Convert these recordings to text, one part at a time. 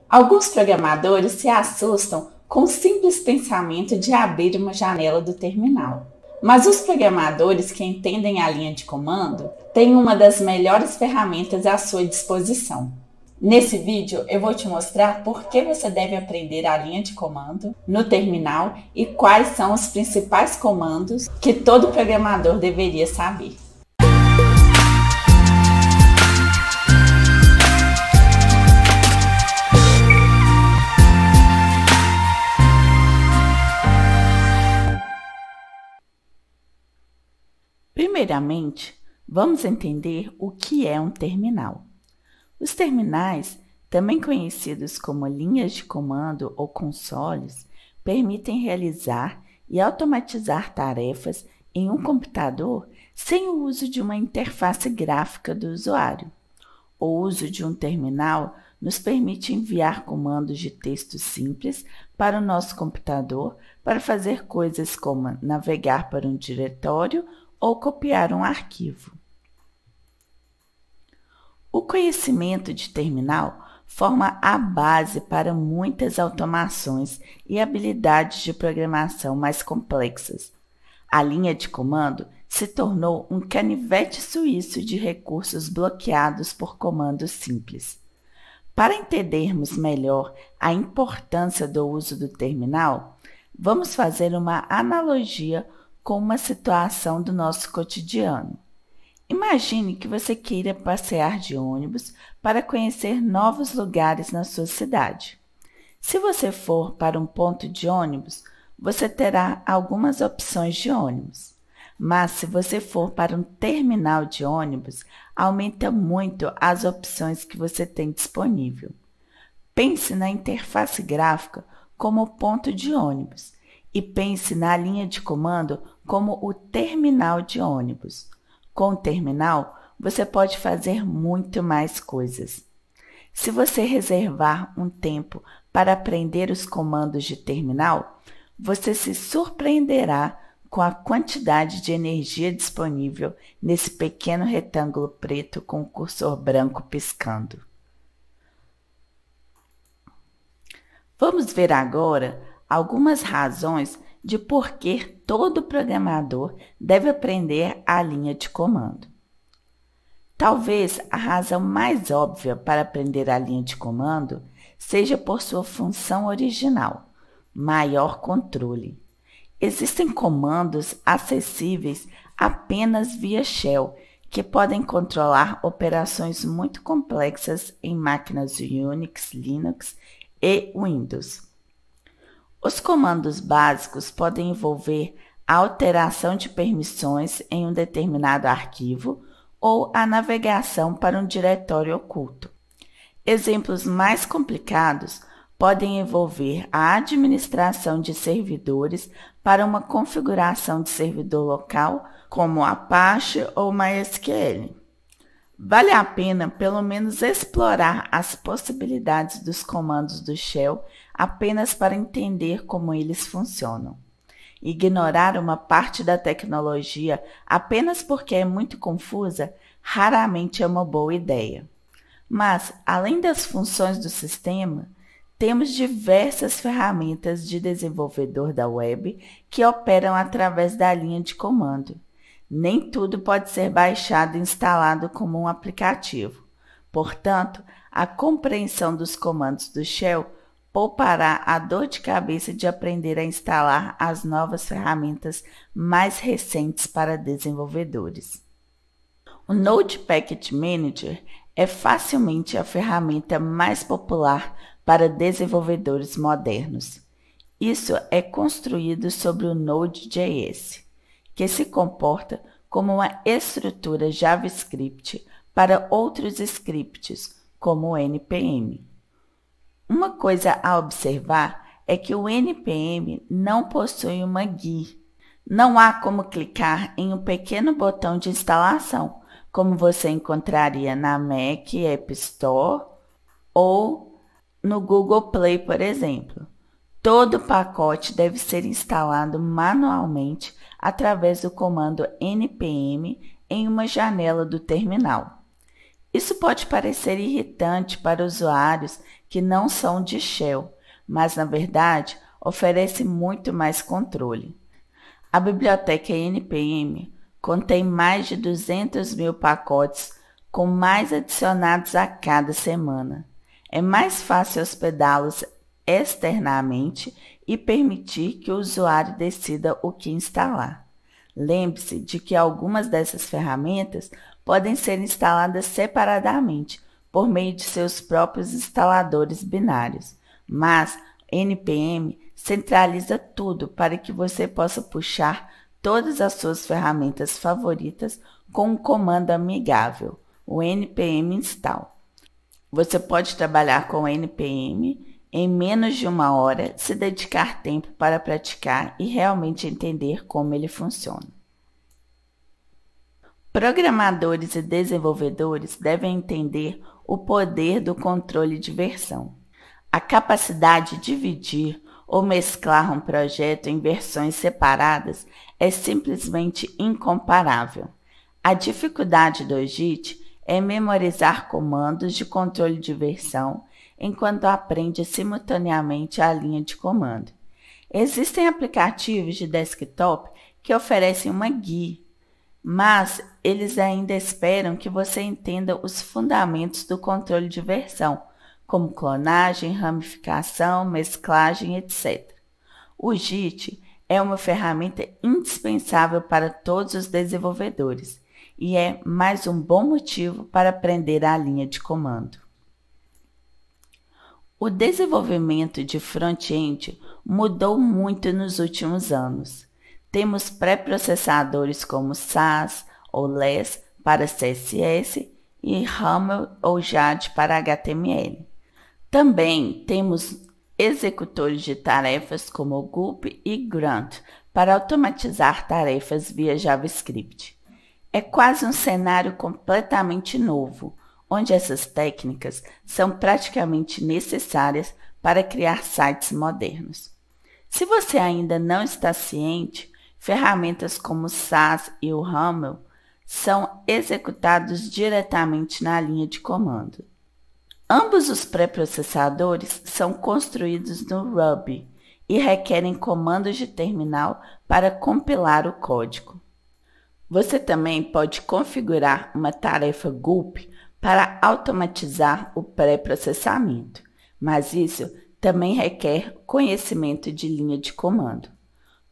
Alguns programadores se assustam com o simples pensamento de abrir uma janela do terminal. Mas os programadores que entendem a linha de comando têm uma das melhores ferramentas à sua disposição. Nesse vídeo eu vou te mostrar por que você deve aprender a linha de comando no terminal e quais são os principais comandos que todo programador deveria saber. Primeiramente, vamos entender o que é um terminal. Os terminais, também conhecidos como linhas de comando ou consoles, permitem realizar e automatizar tarefas em um computador sem o uso de uma interface gráfica do usuário. O uso de um terminal nos permite enviar comandos de texto simples para o nosso computador para fazer coisas como navegar para um diretório ou copiar um arquivo. O conhecimento de terminal forma a base para muitas automações e habilidades de programação mais complexas. A linha de comando se tornou um canivete suíço de recursos bloqueados por comandos simples. Para entendermos melhor a importância do uso do terminal, vamos fazer uma analogia com uma situação do nosso cotidiano. Imagine que você queira passear de ônibus para conhecer novos lugares na sua cidade. Se você for para um ponto de ônibus, você terá algumas opções de ônibus. Mas se você for para um terminal de ônibus, aumenta muito as opções que você tem disponível. Pense na interface gráfica como ponto de ônibus e pense na linha de comando como o terminal de ônibus. Com o terminal, você pode fazer muito mais coisas. Se você reservar um tempo para aprender os comandos de terminal, você se surpreenderá com a quantidade de energia disponível nesse pequeno retângulo preto com o cursor branco piscando. Vamos ver agora algumas razões de por que todo programador deve aprender a linha de comando. Talvez a razão mais óbvia para aprender a linha de comando seja por sua função original, maior controle. Existem comandos acessíveis apenas via shell, que podem controlar operações muito complexas em máquinas Unix, Linux e Windows. Os comandos básicos podem envolver a alteração de permissões em um determinado arquivo ou a navegação para um diretório oculto. Exemplos mais complicados podem envolver a administração de servidores para uma configuração de servidor local, como Apache ou MySQL. Vale a pena pelo menos explorar as possibilidades dos comandos do Shell apenas para entender como eles funcionam. Ignorar uma parte da tecnologia apenas porque é muito confusa raramente é uma boa ideia. Mas, além das funções do sistema, temos diversas ferramentas de desenvolvedor da web que operam através da linha de comando. Nem tudo pode ser baixado e instalado como um aplicativo. Portanto, a compreensão dos comandos do Shell poupará a dor de cabeça de aprender a instalar as novas ferramentas mais recentes para desenvolvedores. O Node Package Manager é facilmente a ferramenta mais popular para desenvolvedores modernos. Isso é construído sobre o Node.js, que se comporta como uma estrutura JavaScript para outros scripts, como o NPM. Uma coisa a observar é que o NPM não possui uma GUI. Não há como clicar em um pequeno botão de instalação, como você encontraria na Mac App Store ou no Google Play, por exemplo. Todo o pacote deve ser instalado manualmente através do comando npm em uma janela do terminal. Isso pode parecer irritante para usuários que não são de Shell, mas na verdade oferecem muito mais controle. A biblioteca NPM contém mais de 200 mil pacotes com mais adicionados a cada semana. É mais fácil hospedá-los externamente e permitir que o usuário decida o que instalar. Lembre-se de que algumas dessas ferramentas podem ser instaladas separadamente por meio de seus próprios instaladores binários, mas NPM centraliza tudo para que você possa puxar todas as suas ferramentas favoritas com um comando amigável, o npm install. Você pode trabalhar com o npm em menos de 1 hora se dedicar tempo para praticar e realmente entender como ele funciona. Programadores e desenvolvedores devem entender o poder do controle de versão. A capacidade de dividir ou mesclar um projeto em versões separadas é simplesmente incomparável. A dificuldade do JIT é memorizar comandos de controle de versão enquanto aprende simultaneamente a linha de comando. Existem aplicativos de desktop que oferecem uma GUI, mas eles ainda esperam que você entenda os fundamentos do controle de versão, como clonagem, ramificação, mesclagem, etc. O JIT é uma ferramenta indispensável para todos os desenvolvedores e é mais um bom motivo para aprender a linha de comando. O desenvolvimento de front-end mudou muito nos últimos anos. Temos pré-processadores como SAS ou LESS para CSS e YAML ou JAD para HTML. Também temos executores de tarefas como Gulp e Grunt para automatizar tarefas via JavaScript. É quase um cenário completamente novo, onde essas técnicas são praticamente necessárias para criar sites modernos. Se você ainda não está ciente, ferramentas como o SAS e o YAML são executados diretamente na linha de comando. Ambos os pré-processadores são construídos no Ruby e requerem comandos de terminal para compilar o código. Você também pode configurar uma tarefa Gulp para automatizar o pré-processamento, mas isso também requer conhecimento de linha de comando.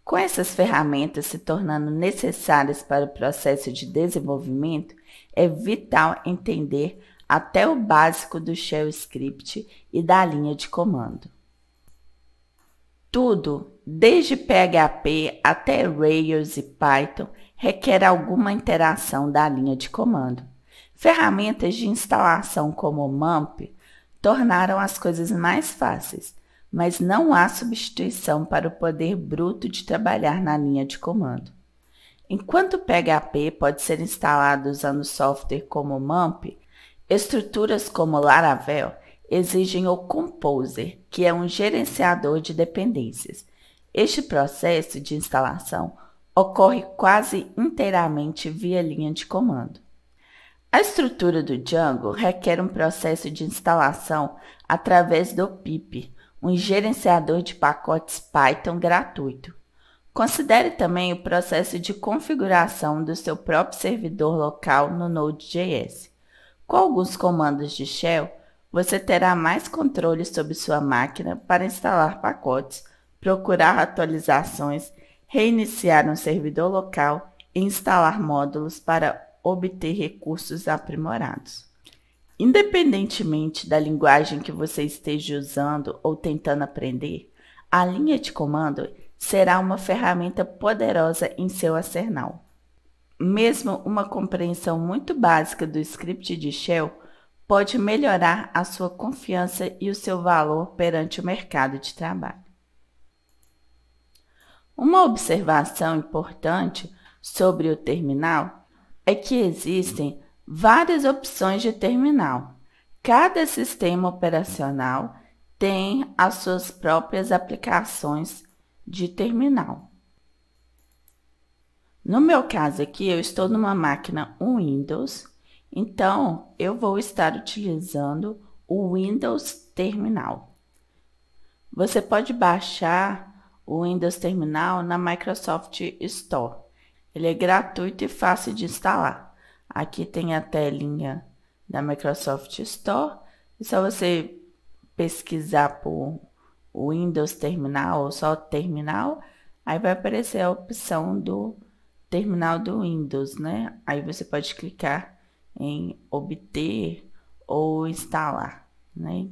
Com essas ferramentas se tornando necessárias para o processo de desenvolvimento, é vital entender até o básico do Shell Script e da linha de comando. Tudo, desde PHP até Rails e Python, requer alguma interação da linha de comando. Ferramentas de instalação como o MAMP tornaram as coisas mais fáceis, mas não há substituição para o poder bruto de trabalhar na linha de comando. Enquanto o PHP pode ser instalado usando software como o MAMP, estruturas como Laravel exigem o Composer, que é um gerenciador de dependências. Este processo de instalação ocorre quase inteiramente via linha de comando. A estrutura do Django requer um processo de instalação através do pip, um gerenciador de pacotes Python gratuito. Considere também o processo de configuração do seu próprio servidor local no Node.js. Com alguns comandos de Shell, você terá mais controle sobre sua máquina para instalar pacotes, procurar atualizações, reiniciar um servidor local e instalar módulos para obter recursos aprimorados. Independentemente da linguagem que você esteja usando ou tentando aprender, a linha de comando será uma ferramenta poderosa em seu arsenal. Mesmo uma compreensão muito básica do script de Shell pode melhorar a sua confiança e o seu valor perante o mercado de trabalho. Uma observação importante sobre o terminal é que existem várias opções de terminal. Cada sistema operacional tem as suas próprias aplicações de terminal. No meu caso aqui, eu estou numa máquina Windows, então eu vou estar utilizando o Windows Terminal. Você pode baixar o Windows Terminal na Microsoft Store. Ele é gratuito e fácil de instalar. Aqui tem a telinha da Microsoft Store. É só você pesquisar por Windows Terminal ou só Terminal, aí vai aparecer a opção do terminal do Windows, né? Aí você pode clicar em obter ou instalar, né?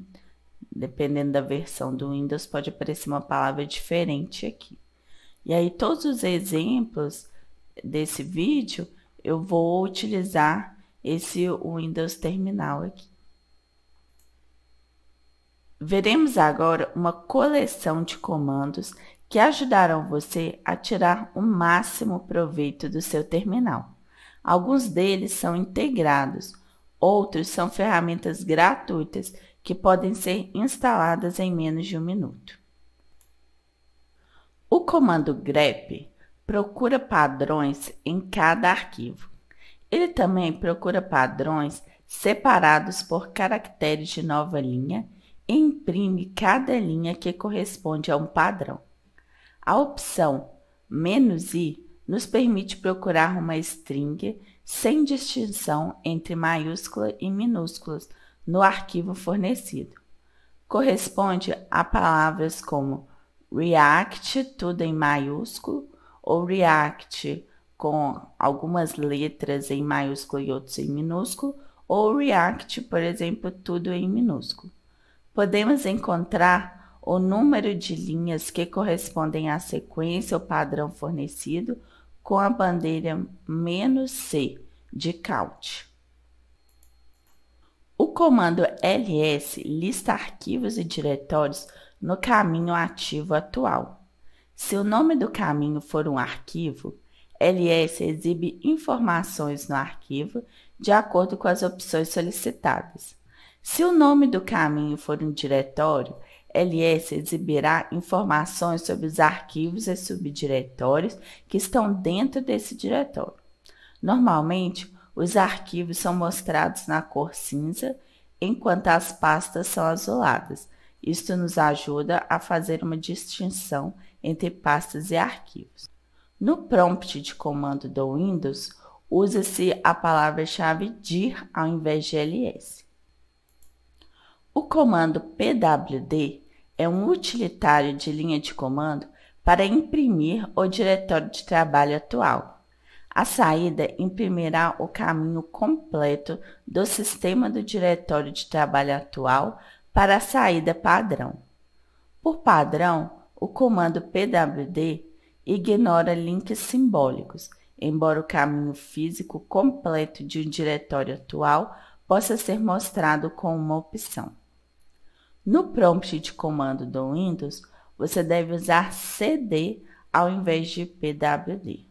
Dependendo da versão do Windows, pode aparecer uma palavra diferente aqui. E aí todos os exemplos desse vídeo eu vou utilizar esse Windows Terminal aqui. Veremos agora uma coleção de comandos que ajudarão você a tirar o máximo proveito do seu terminal. Alguns deles são integrados, outros são ferramentas gratuitas que podem ser instaladas em menos de 1 minuto. O comando grep procura padrões em cada arquivo. Ele também procura padrões separados por caracteres de nova linha e imprime cada linha que corresponde a um padrão. A opção "-i" nos permite procurar uma string sem distinção entre maiúsculas e minúsculas no arquivo fornecido. Corresponde a palavras como React, tudo em maiúsculo, ou React com algumas letras em maiúsculo e outros em minúsculo, ou React, por exemplo, tudo em minúsculo. Podemos encontrar o número de linhas que correspondem à sequência ou padrão fornecido com a bandeira "-c" de count. O comando ls lista arquivos e diretórios no caminho ativo atual. Se o nome do caminho for um arquivo, ls exibe informações no arquivo de acordo com as opções solicitadas. Se o nome do caminho for um diretório, ls exibirá informações sobre os arquivos e subdiretórios que estão dentro desse diretório. Normalmente, os arquivos são mostrados na cor cinza, enquanto as pastas são azuladas. Isto nos ajuda a fazer uma distinção entre pastas e arquivos. No prompt de comando do Windows, usa-se a palavra-chave dir ao invés de ls. O comando pwd é um utilitário de linha de comando para imprimir o diretório de trabalho atual. A saída imprimirá o caminho completo do sistema do diretório de trabalho atual para a saída padrão. Por padrão, o comando pwd ignora links simbólicos, embora o caminho físico completo de um diretório atual possa ser mostrado com uma opção. No prompt de comando do Windows, você deve usar cd ao invés de pwd.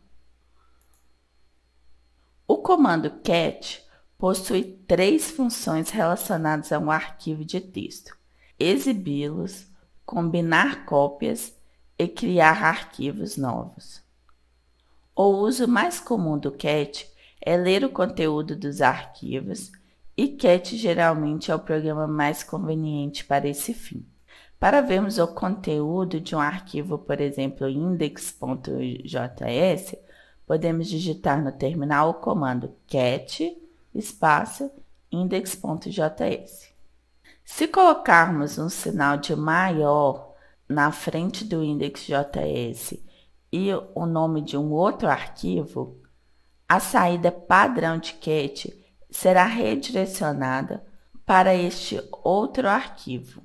O comando cat possui 3 funções relacionadas a um arquivo de texto: exibi-los, combinar cópias e criar arquivos novos. O uso mais comum do cat é ler o conteúdo dos arquivos, e cat geralmente é o programa mais conveniente para esse fim. Para vermos o conteúdo de um arquivo, por exemplo, index.js, podemos digitar no terminal o comando cat espaço index.js. Se colocarmos um sinal de maior na frente do index.js e o nome de um outro arquivo, a saída padrão de cat será redirecionada para este outro arquivo.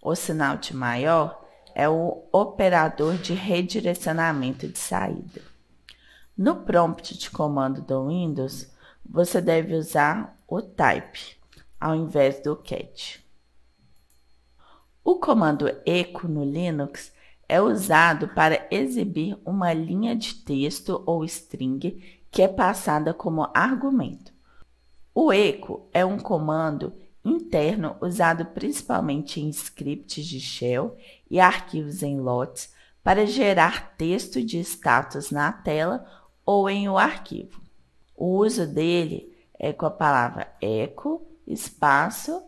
O sinal de maior é o operador de redirecionamento de saída. No prompt de comando do Windows, você deve usar o type ao invés do cat. O comando echo no Linux é usado para exibir uma linha de texto ou string que é passada como argumento. O echo é um comando interno usado principalmente em scripts de shell e arquivos em lotes para gerar texto de status na tela ou em o arquivo. O uso dele é com a palavra echo, espaço,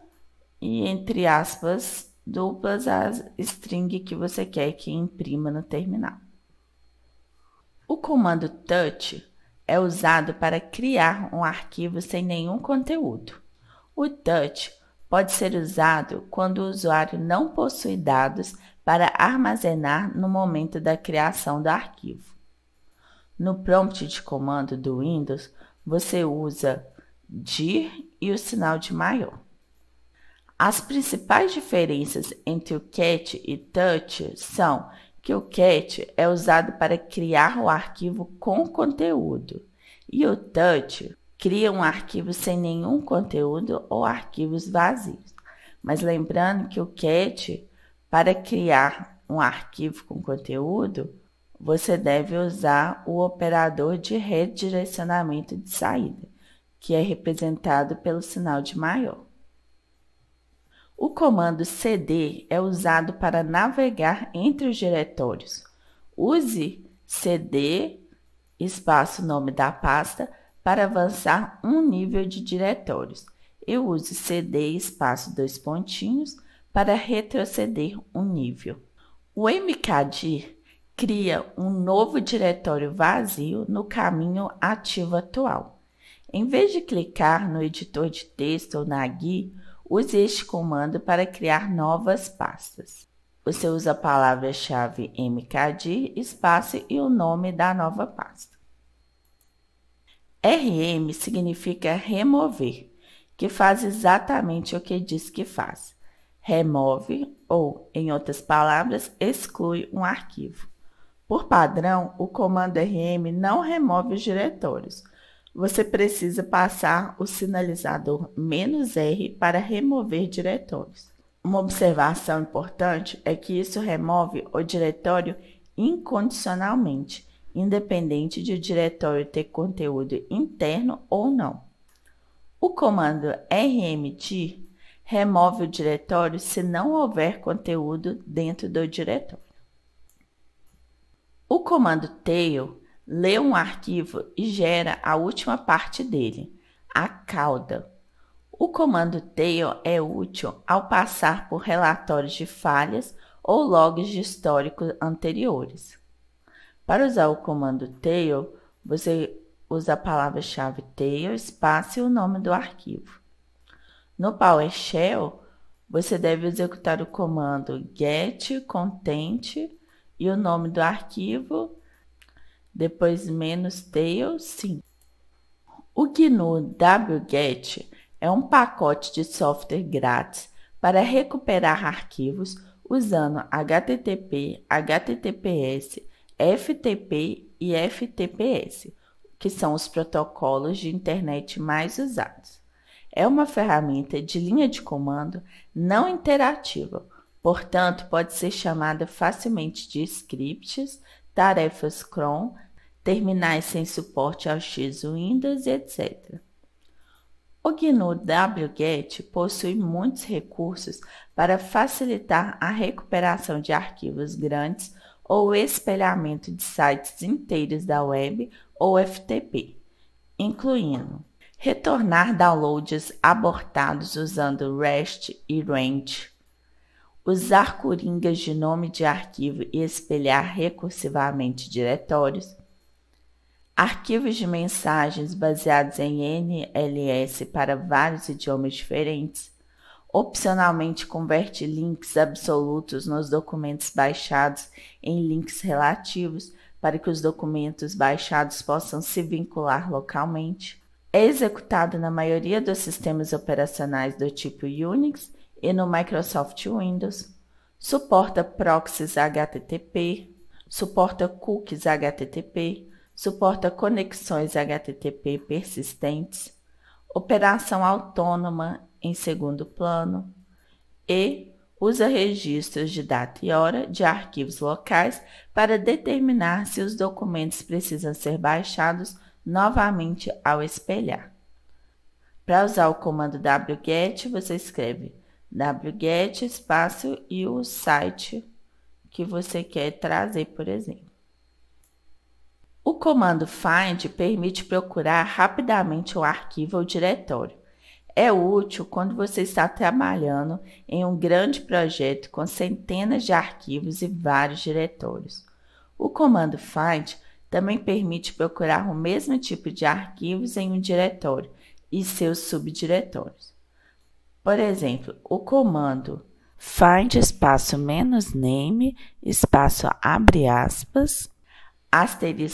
e entre aspas duplas a string que você quer que imprima no terminal. O comando touch é usado para criar um arquivo sem nenhum conteúdo. O touch pode ser usado quando o usuário não possui dados para armazenar no momento da criação do arquivo. No prompt de comando do Windows, você usa dir e o sinal de maior. As principais diferenças entre o cat e touch são que o cat é usado para criar o arquivo com conteúdo e o touch cria um arquivo sem nenhum conteúdo ou arquivos vazios. Mas lembrando que o cat, para criar um arquivo com conteúdo, você deve usar o operador de redirecionamento de saída, que é representado pelo sinal de maior. O comando cd é usado para navegar entre os diretórios. Use cd, espaço nome da pasta, para avançar um nível de diretórios. Eu use cd, espaço 2 pontinhos, para retroceder um nível. O mkdir cria um novo diretório vazio no caminho ativo atual. Em vez de clicar no editor de texto ou na GUI, use este comando para criar novas pastas. Você usa a palavra-chave mkdir, espaço e o nome da nova pasta. RM significa remover, que faz exatamente o que diz que faz. Remove ou, em outras palavras, exclui um arquivo. Por padrão, o comando RM não remove os diretórios. Você precisa passar o sinalizador "-r" para remover diretórios. Uma observação importante é que isso remove o diretório incondicionalmente, independente de o diretório ter conteúdo interno ou não. O comando rmdir remove o diretório se não houver conteúdo dentro do diretório. O comando tail lê um arquivo e gera a última parte dele, a cauda. O comando tail é útil ao passar por relatórios de falhas ou logs de histórico anteriores. Para usar o comando tail, você usa a palavra-chave tail, espaço e o nome do arquivo. No PowerShell, você deve executar o comando get content e o nome do arquivo, depois "-tail", sim. O GNU wget é um pacote de software grátis para recuperar arquivos usando HTTP, HTTPS, FTP e FTPS, que são os protocolos de internet mais usados. É uma ferramenta de linha de comando não interativa, portanto, pode ser chamada facilmente de scripts, tarefas cron, terminais sem suporte ao X-Windows, etc. O GNU wget possui muitos recursos para facilitar a recuperação de arquivos grandes ou o espelhamento de sites inteiros da web ou FTP, incluindo retornar downloads abortados usando REST e range, usar coringas de nome de arquivo e espelhar recursivamente diretórios, arquivos de mensagens baseados em NLS para vários idiomas diferentes, opcionalmente converte links absolutos nos documentos baixados em links relativos para que os documentos baixados possam se vincular localmente. É executado na maioria dos sistemas operacionais do tipo Unix e no Microsoft Windows. Suporta proxies HTTP, suporta cookies HTTP, suporta conexões HTTP persistentes, operação autônoma em segundo plano e usa registros de data e hora de arquivos locais para determinar se os documentos precisam ser baixados novamente ao espelhar. Para usar o comando wget, você escreve wget espaço e o site que você quer trazer, por exemplo. O comando find permite procurar rapidamente o arquivo ou diretório. É útil quando você está trabalhando em um grande projeto com centenas de arquivos e vários diretórios. O comando find também permite procurar o mesmo tipo de arquivos em um diretório e seus subdiretórios. Por exemplo, o comando find espaço "-name", espaço abre aspas, *.js,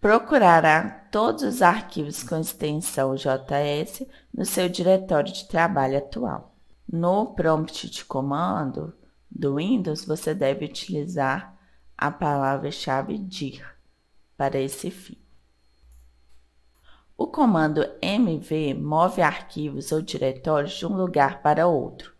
procurará todos os arquivos com extensão JS no seu diretório de trabalho atual. No prompt de comando do Windows, você deve utilizar a palavra-chave dir para esse fim. O comando mv move arquivos ou diretórios de um lugar para outro.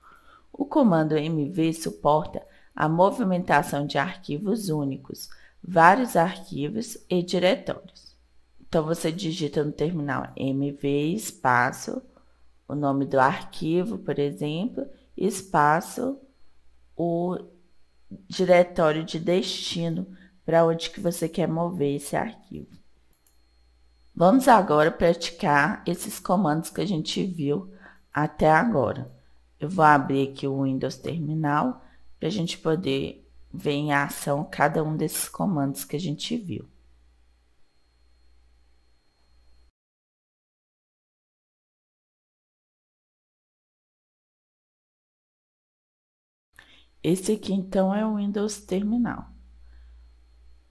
O comando mv suporta a movimentação de arquivos únicos, vários arquivos e diretórios. Então, você digita no terminal mv espaço, o nome do arquivo, por exemplo, espaço, o diretório de destino para onde que você quer mover esse arquivo. Vamos agora praticar esses comandos que a gente viu até agora. Eu vou abrir aqui o Windows Terminal para a gente poder ver em ação cada um desses comandos que a gente viu. Esse aqui, então, é o Windows Terminal.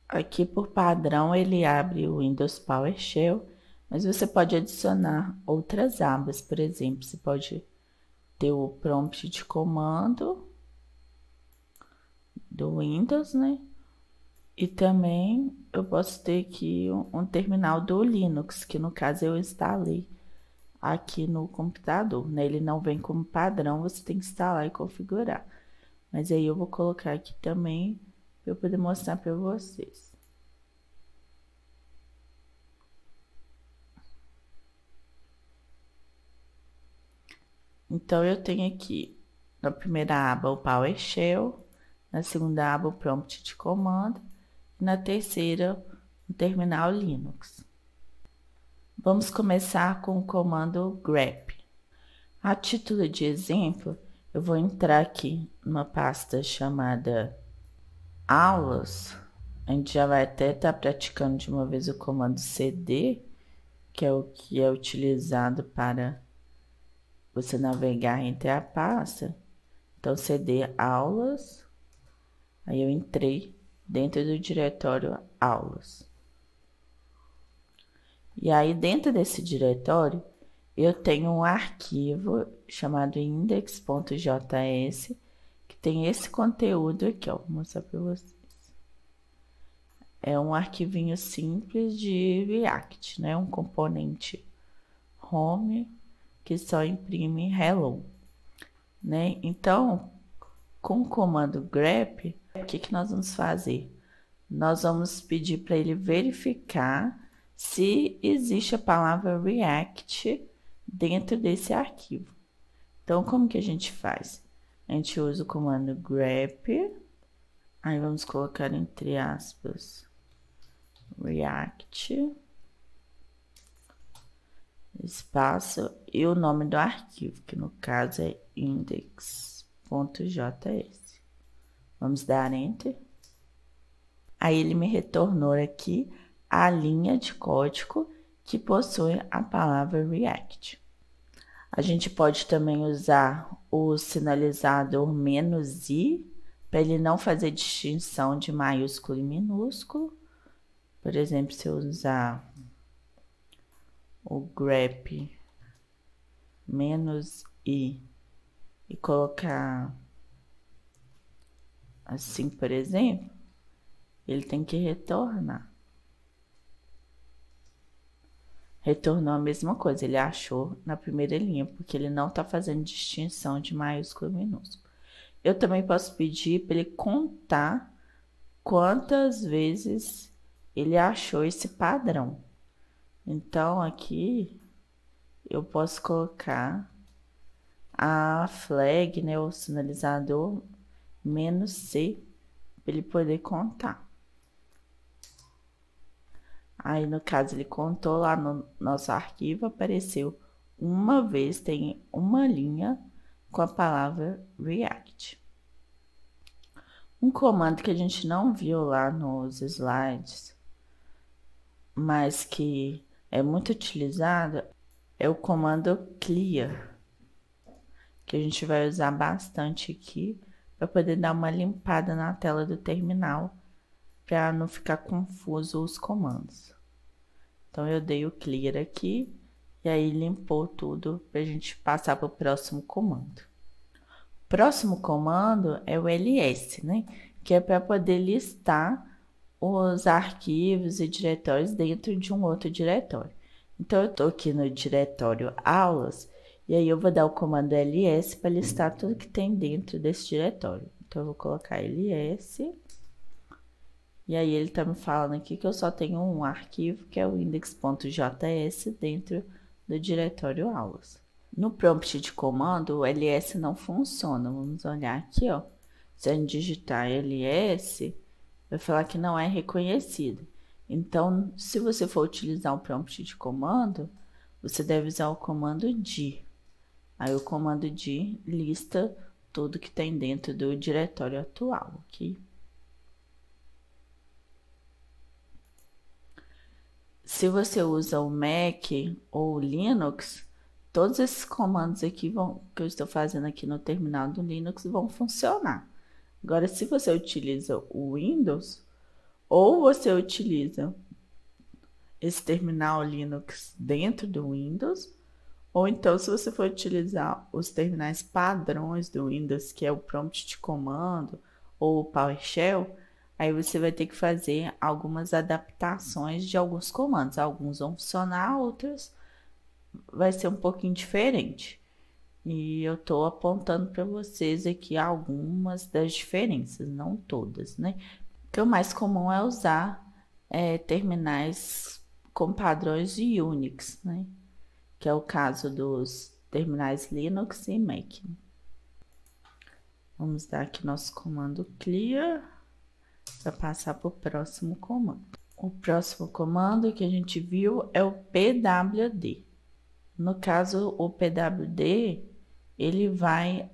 Aqui, por padrão, ele abre o Windows PowerShell, mas você pode adicionar outras abas. Por exemplo, você pode ter o prompt de comando do Windows, né? E também eu posso ter aqui um terminal do Linux, que no caso eu instalei aqui no computador, né? Ele não vem como padrão, você tem que instalar e configurar. Mas aí eu vou colocar aqui também para eu poder mostrar para vocês. Então, eu tenho aqui na primeira aba o PowerShell, na segunda aba o prompt de comando, e na terceira o terminal Linux. Vamos começar com o comando grep. A título de exemplo, eu vou entrar aqui numa pasta chamada aulas. A gente já vai até estar praticando de uma vez o comando cd, que é o que é utilizado para você navegar entre a pasta. Então, cd aulas, aí eu entrei dentro do diretório aulas. E aí, dentro desse diretório, eu tenho um arquivo chamado index.js, que tem esse conteúdo aqui, ó, vou mostrar para vocês. É um arquivinho simples de React, né? Um componente home que só imprime hello, né? Então, com o comando grep, o que nós vamos fazer? Nós vamos pedir para ele verificar se existe a palavra React dentro desse arquivo. Então, como que a gente faz? A gente usa o comando grep, aí vamos colocar entre aspas React, espaço e o nome do arquivo, que no caso é index.js. Vamos dar Enter. Aí ele me retornou aqui a linha de código que possui a palavra React. A gente pode também usar o sinalizador "-i", para ele não fazer distinção de maiúsculo e minúsculo. Por exemplo, se eu usar o grep "-i" e colocar assim, por exemplo, ele tem que retornar. Retornou a mesma coisa, ele achou na primeira linha, porque ele não está fazendo distinção de maiúsculo e minúsculo. Eu também posso pedir para ele contar quantas vezes ele achou esse padrão. Então, aqui eu posso colocar a flag, né, o sinalizador "-c", para ele poder contar. Aí, no caso, ele contou lá no nosso arquivo, apareceu uma vez, tem uma linha com a palavra React. Um comando que a gente não viu lá nos slides, mas que é muito utilizado, é o comando clear, que a gente vai usar bastante aqui para poder dar uma limpada na tela do terminal, para não ficar confuso os comandos. Então eu dei o clear aqui e aí limpou tudo para a gente passar para o próximo comando. O próximo comando é o ls, né? Que é para poder listar os arquivos e diretórios dentro de um outro diretório. Então eu estou aqui no diretório aulas e aí eu vou dar o comando ls para listar tudo que tem dentro desse diretório. Então eu vou colocar ls. E aí ele tá me falando aqui que eu só tenho um arquivo, que é o index.js dentro do diretório aulas. No prompt de comando, o ls não funciona. Vamos olhar aqui, ó. Se a gente digitar ls, vai falar que não é reconhecido. Então, se você for utilizar o prompt de comando, você deve usar o comando dir. Aí o comando dir lista tudo que tem dentro do diretório atual, ok? Se você usa o Mac ou o Linux, todos esses comandos aqui que eu estou fazendo aqui no terminal do Linux vão funcionar. Agora, se você utiliza o Windows, ou você utiliza esse terminal Linux dentro do Windows, ou então se você for utilizar os terminais padrões do Windows, que é o prompt de comando ou o PowerShell, aí você vai ter que fazer algumas adaptações de alguns comandos. Alguns vão funcionar, outros vai ser um pouquinho diferente. E eu estou apontando para vocês aqui algumas das diferenças, não todas, né? Porque o mais comum é usar terminais com padrões de Unix, né? Que é o caso dos terminais Linux e Mac. Vamos dar aqui nosso comando clear para passar para o próximo comando. O próximo comando que a gente viu é o pwd. No caso, o pwd, ele vai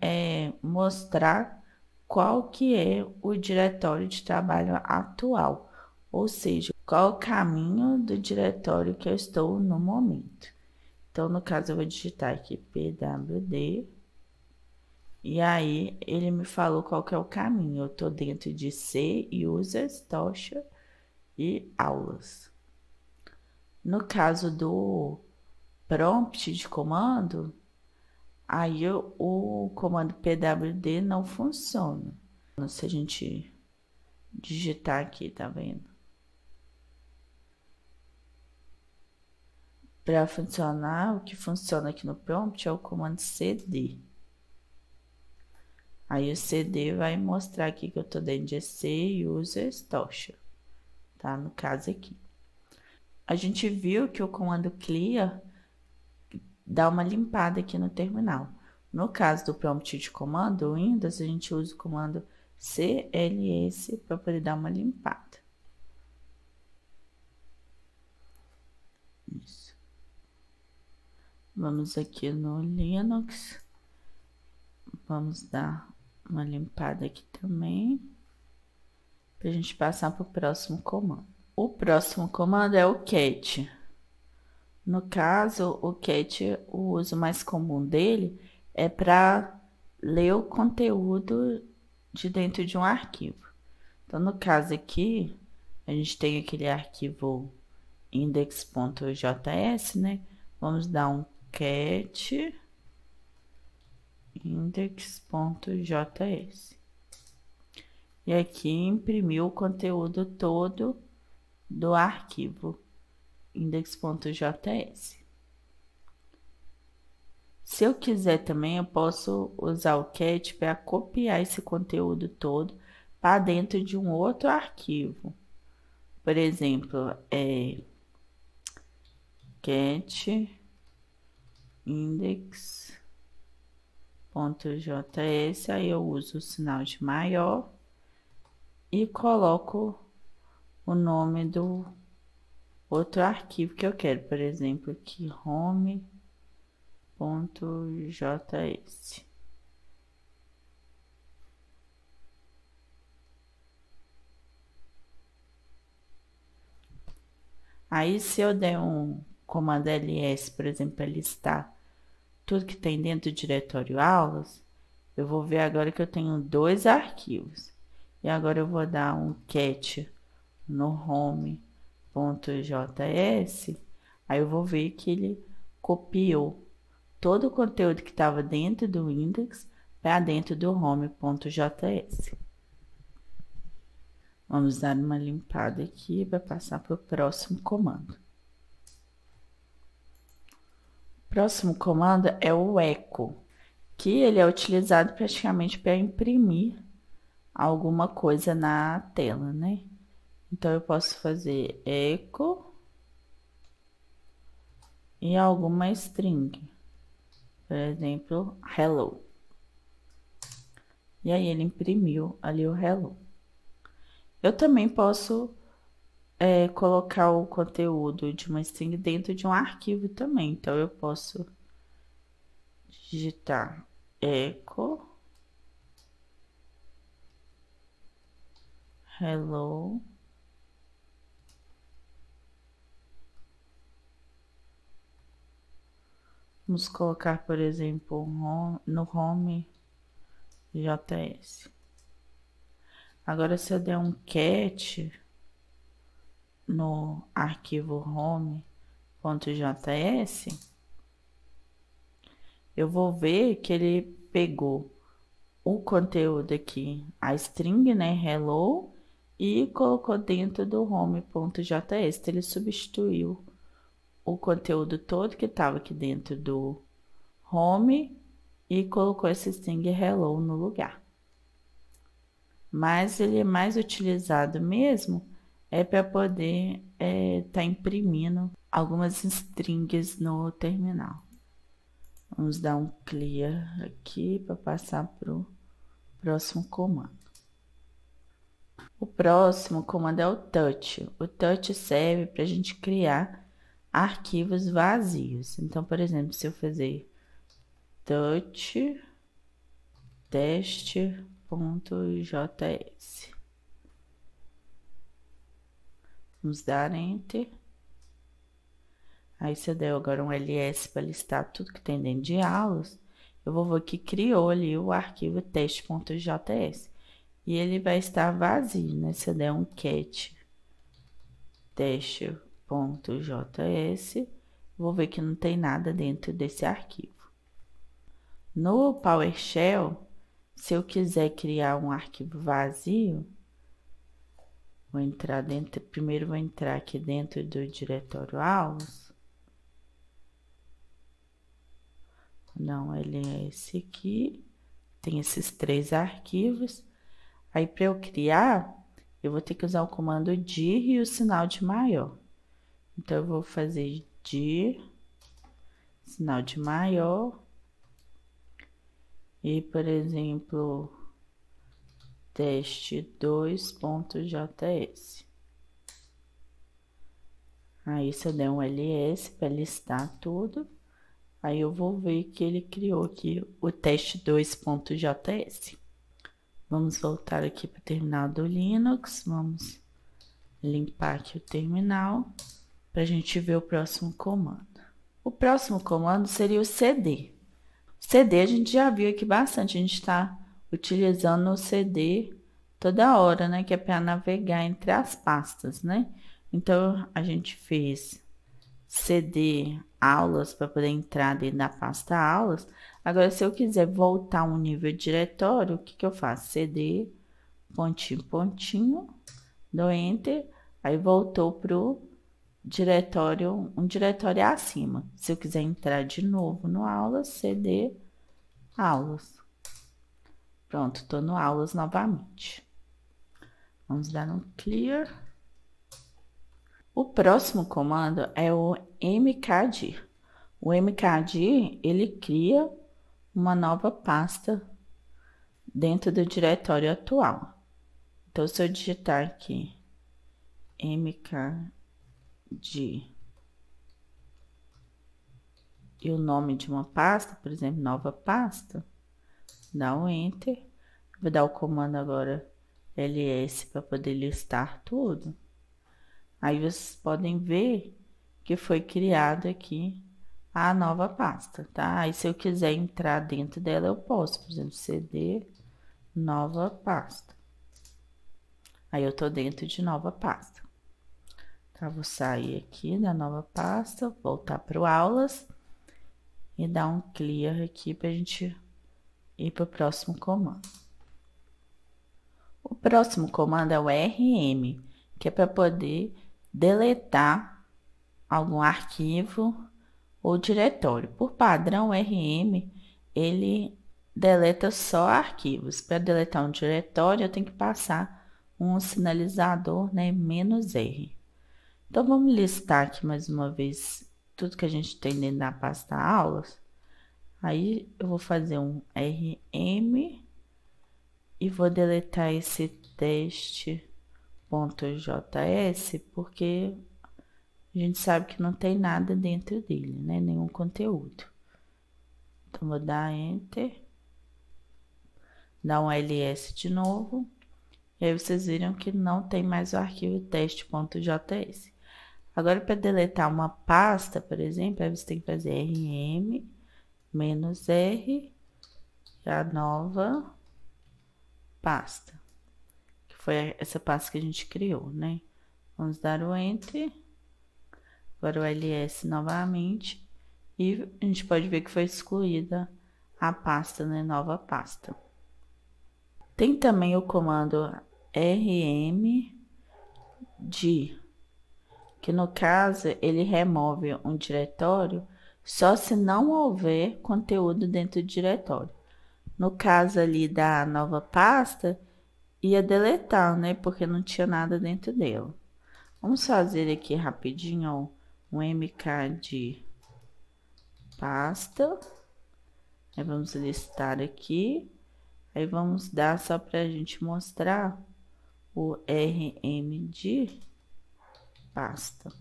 mostrar qual que é o diretório de trabalho atual, ou seja, qual o caminho do diretório que eu estou no momento. Então, no caso, eu vou digitar aqui pwd, e aí ele me falou qual que é o caminho. Eu estou dentro de C, Users, Tosha e Aulas. No caso do prompt de comando, aí o comando pwd não funciona. Se a gente digitar aqui, tá vendo? Para funcionar, o que funciona aqui no prompt é o comando cd. Aí o cd vai mostrar aqui que eu tô dentro de C, Users, Tosha, tá? No caso aqui. A gente viu que o comando clear dá uma limpada aqui no terminal. No caso do prompt de comando, Windows, a gente usa o comando cls para poder dar uma limpada. Isso. Vamos aqui no Linux. Vamos dar uma limpada aqui também, para a gente passar para o próximo comando. O próximo comando é o cat. No caso, o cat, o uso mais comum dele é para ler o conteúdo de dentro de um arquivo. Então, no caso aqui, a gente tem aquele arquivo index.js, né? Vamos dar um cat index.js. E aqui imprimiu o conteúdo todo do arquivo index.js. Se eu quiser também, eu posso usar o cat para copiar esse conteúdo todo para dentro de um outro arquivo. Por exemplo, cat index.js, aí eu uso o sinal de maior e coloco o nome do outro arquivo que eu quero, por exemplo, aqui home.js. Aí, se eu der um comando ls, por exemplo, para listar tudo que tem dentro do diretório aulas, eu vou ver agora que eu tenho 2 arquivos. E agora eu vou dar um cat no home.js, aí eu vou ver que ele copiou todo o conteúdo que estava dentro do index para dentro do home.js. Vamos dar uma limpada aqui para passar para o próximo comando. O próximo comando é o echo, que ele é utilizado praticamente para imprimir alguma coisa na tela, né? Então, eu posso fazer echo e alguma string, por exemplo, hello. E aí ele imprimiu ali o hello. Eu também posso colocar o conteúdo de uma string dentro de um arquivo também. Então, eu posso digitar echo hello. Vamos colocar, por exemplo, no home.js. Agora, se eu der um cat no arquivo home.js, eu vou ver que ele pegou o conteúdo aqui, a string, né, hello, e colocou dentro do home.js. Ele substituiu o conteúdo todo que estava aqui dentro do home e colocou esse string hello no lugar. Mas ele é mais utilizado mesmo para poder tá imprimindo algumas strings no terminal. Vamos dar um clear aqui para passar para o próximo comando. O próximo comando é o touch. O touch serve para a gente criar arquivos vazios. Então, por exemplo, se eu fazer touch teste.js, vamos dar enter. Aí, se eu der agora um ls para listar tudo que tem dentro de aulas, eu vou ver que criou ali o arquivo teste.js. E ele vai estar vazio, né? Se eu der um cat teste.js, vou ver que não tem nada dentro desse arquivo. No PowerShell, se eu quiser criar um arquivo vazio, vou entrar dentro, primeiro vou entrar aqui dentro do diretório aulas. Não, ele é esse aqui. Tem esses 3 arquivos. Aí, para eu criar, eu vou ter que usar o comando dir e o sinal de maior. Então, eu vou fazer dir, sinal de maior. E, por exemplo, teste2.js. Aí, se eu der um ls para listar tudo, aí eu vou ver que ele criou aqui o teste2.js. Vamos voltar aqui para o terminal do Linux. Vamos limpar aqui o terminal para a gente ver o próximo comando. O próximo comando seria o cd. CD a gente já viu aqui bastante. A gente está utilizando o cd toda hora, né? Que é para navegar entre as pastas, né? Então, a gente fez cd aulas para poder entrar dentro da pasta aulas. Agora, se eu quiser voltar um nível de diretório, o que que eu faço? cd, pontinho, pontinho, dou enter, aí voltou pro diretório, um diretório acima. Se eu quiser entrar de novo no aulas, cd, aulas. Pronto, tô no aulas novamente. Vamos dar um clear. O próximo comando é o mkdir. O mkdir, ele cria uma nova pasta dentro do diretório atual. Então, se eu digitar aqui mkdir, e o nome de uma pasta, por exemplo, nova pasta, dá um Enter. Vou dar o comando agora ls para poder listar tudo. Aí vocês podem ver que foi criada aqui a nova pasta, tá? Aí se eu quiser entrar dentro dela, eu posso, por exemplo, cd nova pasta. Aí eu tô dentro de nova pasta. Tá, vou sair aqui da nova pasta, voltar para o aulas e dar um clear aqui para a gente ir para o próximo comando. O próximo comando é o rm, que é para poder deletar algum arquivo ou diretório. Por padrão, o rm, ele deleta só arquivos. Para deletar um diretório, eu tenho que passar um sinalizador, né, "-r". Então, vamos listar aqui mais uma vez tudo que a gente tem dentro da pasta aulas. Aí, eu vou fazer um rm e vou deletar esse teste.js, porque a gente sabe que não tem nada dentro dele, né? Nenhum conteúdo. Então, vou dar Enter, dar um ls de novo, e aí vocês viram que não tem mais o arquivo teste.js. Agora, para deletar uma pasta, por exemplo, aí você tem que fazer rm -r e a nova pasta, que foi essa pasta que a gente criou, né? Vamos dar o Enter, agora o ls novamente, e a gente pode ver que foi excluída a pasta, né? Nova pasta. Tem também o comando rm dir, que no caso ele remove um diretório só se não houver conteúdo dentro do diretório. No caso ali da nova pasta, ia deletar, né? Porque não tinha nada dentro dela. Vamos fazer aqui rapidinho, ó, um mk de pasta. Aí vamos listar aqui. Aí vamos dar só para a gente mostrar o rm de pasta.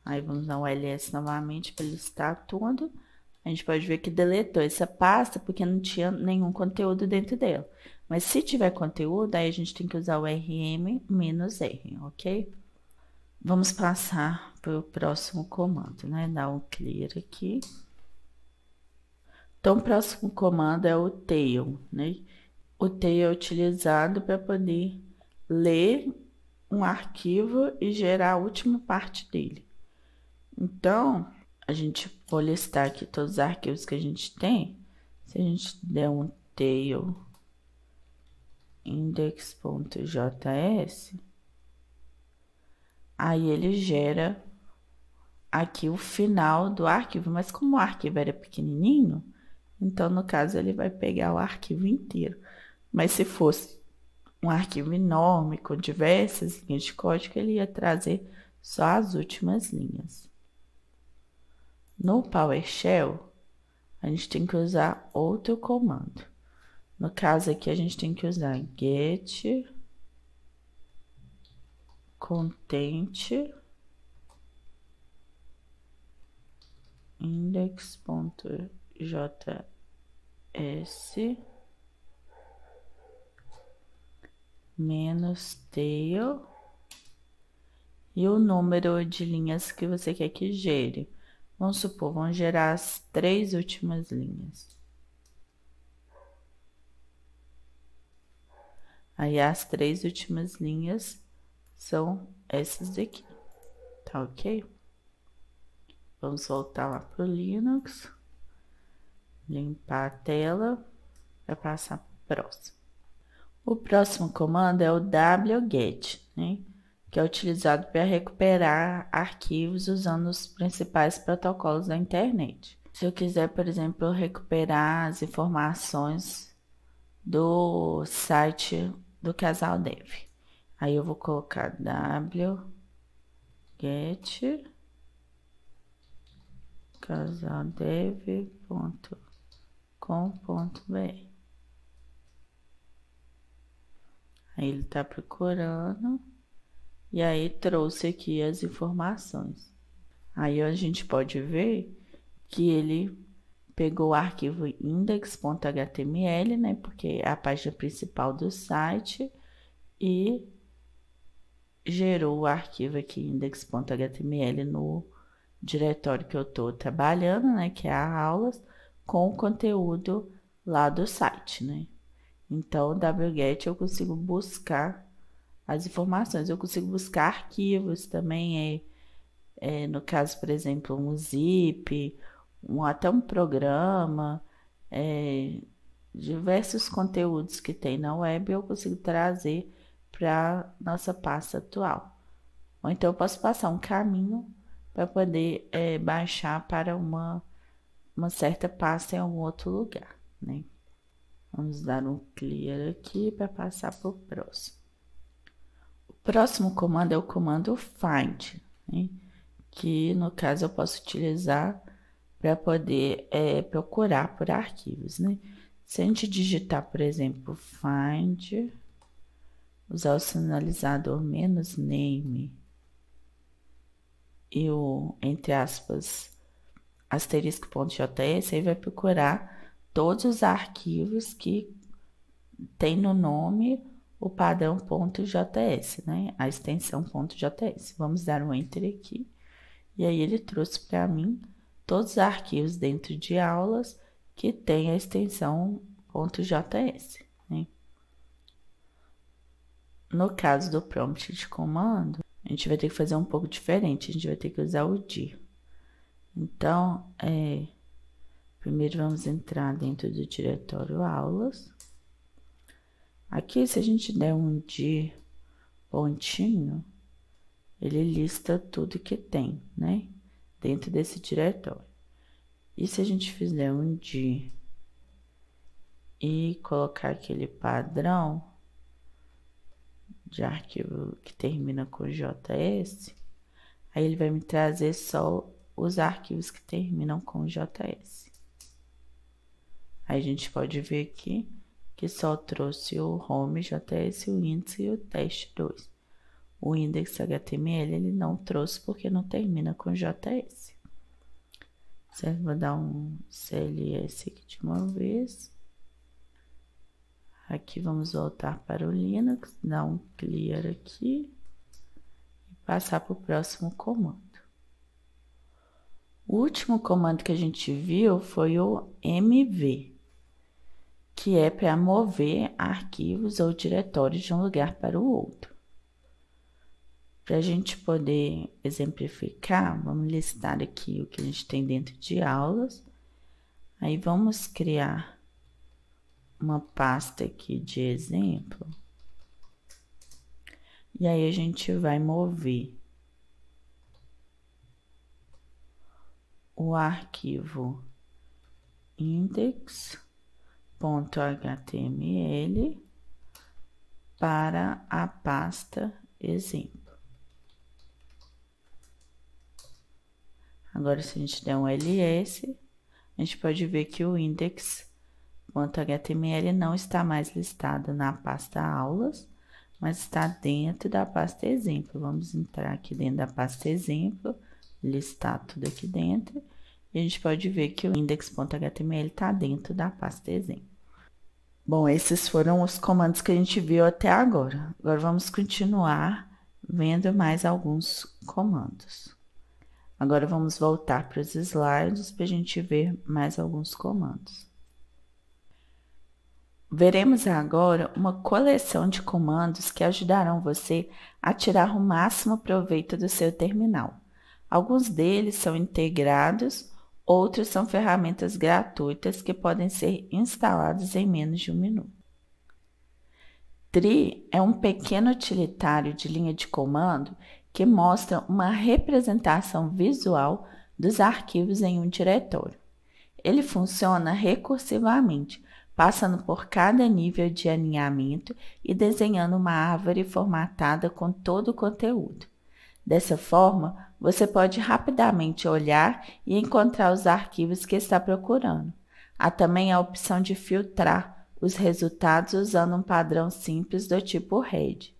Aí vamos dar um ls novamente para listar tudo. A gente pode ver que deletou essa pasta porque não tinha nenhum conteúdo dentro dela. Mas se tiver conteúdo, aí a gente tem que usar o rm -r, ok? Vamos passar para o próximo comando, né? Dar um clear aqui. Então, o próximo comando é o tail, né? O tail é utilizado para poder ler um arquivo e gerar a última parte dele. Então, a gente pode listar aqui todos os arquivos que a gente tem. Se a gente der um tail index.js, aí ele gera aqui o final do arquivo, mas como o arquivo era pequenininho, então no caso ele vai pegar o arquivo inteiro. Mas se fosse um arquivo enorme com diversas linhas de código, ele ia trazer só as últimas linhas. No PowerShell, a gente tem que usar outro comando. No caso aqui, a gente tem que usar get content index.js -tail e o número de linhas que você quer que gere. Vamos supor, vamos gerar as 3 últimas linhas. Aí as 3 últimas linhas são essas daqui, tá ok? Vamos voltar lá pro Linux, limpar a tela para passar para o próximo. O próximo comando é o wget, né? Que é utilizado para recuperar arquivos usando os principais protocolos da internet. Se eu quiser, por exemplo, recuperar as informações do site do Casal Dev, aí eu vou colocar wget casaldev.com.br. Aí ele tá procurando e aí trouxe aqui as informações. Aí a gente pode ver que ele pegou o arquivo index.html, né, porque é a página principal do site, e gerou o arquivo aqui index.html no diretório que eu estou trabalhando, né, que é a aulas, com o conteúdo lá do site, né. Então, o wget eu consigo buscar as informações, eu consigo buscar arquivos também, no caso, por exemplo, um zip, até um programa, diversos conteúdos que tem na web eu consigo trazer para nossa pasta atual. Ou então eu posso passar um caminho para poder baixar para uma certa pasta em algum outro lugar, né? Vamos dar um clear aqui para passar para o próximo. O próximo comando é o comando find, né? Que no caso eu posso utilizar para poder procurar por arquivos, né? Se a gente digitar, por exemplo, find, usar o sinalizador "-name" e o, entre aspas, *.js, aí vai procurar todos os arquivos que tem no nome o padrão .js, né? A extensão .js. Vamos dar um enter aqui. E aí ele trouxe para mim todos os arquivos dentro de aulas que tem a extensão .js, né? No caso do prompt de comando, a gente vai ter que fazer um pouco diferente, a gente vai ter que usar o dir. Então, primeiro vamos entrar dentro do diretório aulas. Aqui, se a gente der um dir pontinho, ele lista tudo que tem, né, dentro desse diretório. E se a gente fizer um dir e colocar aquele padrão de arquivo que termina com JS, aí ele vai me trazer só os arquivos que terminam com JS. Aí a gente pode ver aqui que só trouxe o home.js, o index e o test2. O index.html ele não trouxe porque não termina com JS. Certo? Vou dar um CLS aqui de uma vez. Aqui vamos voltar para o Linux, dar um clear aqui e passar para o próximo comando. O último comando que a gente viu foi o mv, que é para mover arquivos ou diretórios de um lugar para o outro. Para a gente poder exemplificar, vamos listar aqui o que a gente tem dentro de aulas. Aí vamos criar uma pasta aqui de exemplo. E aí a gente vai mover o arquivo index.html para a pasta exemplo. Agora, se a gente der um ls, a gente pode ver que o index.html não está mais listado na pasta aulas, mas está dentro da pasta exemplo. Vamos entrar aqui dentro da pasta exemplo, listar tudo aqui dentro, e a gente pode ver que o index.html está dentro da pasta exemplo. Bom, esses foram os comandos que a gente viu até agora. Agora vamos continuar vendo mais alguns comandos. Agora vamos voltar para os slides para a gente ver mais alguns comandos. Veremos agora uma coleção de comandos que ajudarão você a tirar o máximo proveito do seu terminal. Alguns deles são integrados, outros são ferramentas gratuitas que podem ser instalados em menos de 1 minuto. Tree é um pequeno utilitário de linha de comando que mostra uma representação visual dos arquivos em um diretório. Ele funciona recursivamente, passando por cada nível de alinhamento e desenhando uma árvore formatada com todo o conteúdo. Dessa forma, você pode rapidamente olhar e encontrar os arquivos que está procurando. Há também a opção de filtrar os resultados usando um padrão simples do tipo RED.